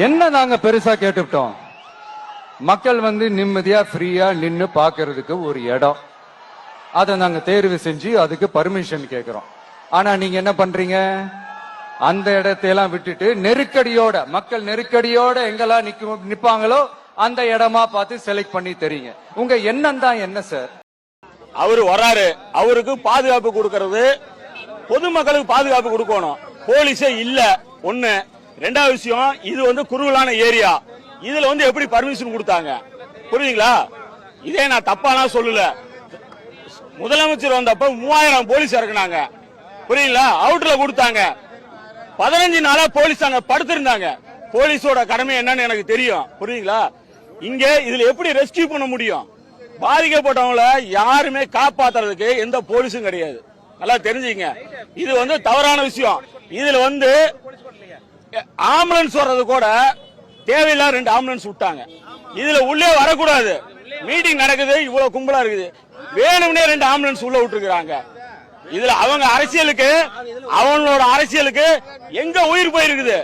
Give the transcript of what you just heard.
என்ன நாங்க பெருசா கேட்டுட்டோம்? மக்கள் வந்து நிம்மதியா ஃப்ரீயா நின்னு பாக்குறதுக்கு ஒரு இடம், அதை நாங்க தேர்வு செஞ்சு அதுக்கு பர்மிஷன் கேட்கிறோம். ஆனா நீங்க என்ன பண்றீங்க? அந்த இடத்தையெல்லாம் விட்டுட்டு நெருக்கடியோட, மக்கள் நெருக்கடியோட எங்கெல்லாம் நிப்பாங்களோ அந்த இடமா பார்த்து செலக்ட் பண்ணி தெரியுங்க. உங்க எண்ணம் தான் என்ன சார்? அவரு வராரு, அவருக்கு பாதுகாப்பு கொடுக்கறது, பொதுமக்களுக்கு பாதுகாப்பு கொடுக்கணும். போலீஸே இல்ல ஒண்ணு. ரெண்டாவது விஷயம், இது வந்து குறுகலான ஏரியா, இதுல வந்து எப்படி பர்மிஷன் கொடுத்தாங்க? புரியுதுங்களா? இதே நான் தப்பாலாம் சொல்லல. முதலமைச்சர் வந்தப்ப 3000 போலீஸ் இறக்குனாங்க. புரியுங்களா? அவுட்ல கொடுத்தாங்க. 15 நாளா போலீஸ் அங்க படுத்திருந்தாங்க. போலீஸோட கடமை என்னன்னு எனக்கு தெரியும். புரியுங்களா? இங்க இதுல எப்படி ரெஸ்கியூ பண்ண முடியும்? பாதிக்கப்பட்டவங்கள யாருமே காப்பாத்துறதுக்கு எந்த போலீஸும் கிடையாது. நல்லா தெரிஞ்சுங்க. இது வந்து தவறான விஷயம். இதுல வந்து ஆம்புலன்ஸ் வர்றது கூட தேவையில்லா 2 ஆம்புலன்ஸ் விட்டாங்க. இதுல உள்ளே வரக்கூடாது. மீட்டிங் நடக்குது, இவ்வளவு கும்பலா இருக்குது, வேணும்னே 2 ஆம்புலன்ஸ் உள்ள விட்டுருக்காங்க. இதுல அவங்க அரசியலுக்கு, அவங்களோட அரசியலுக்கு எங்க உயிர் போயிருக்குது?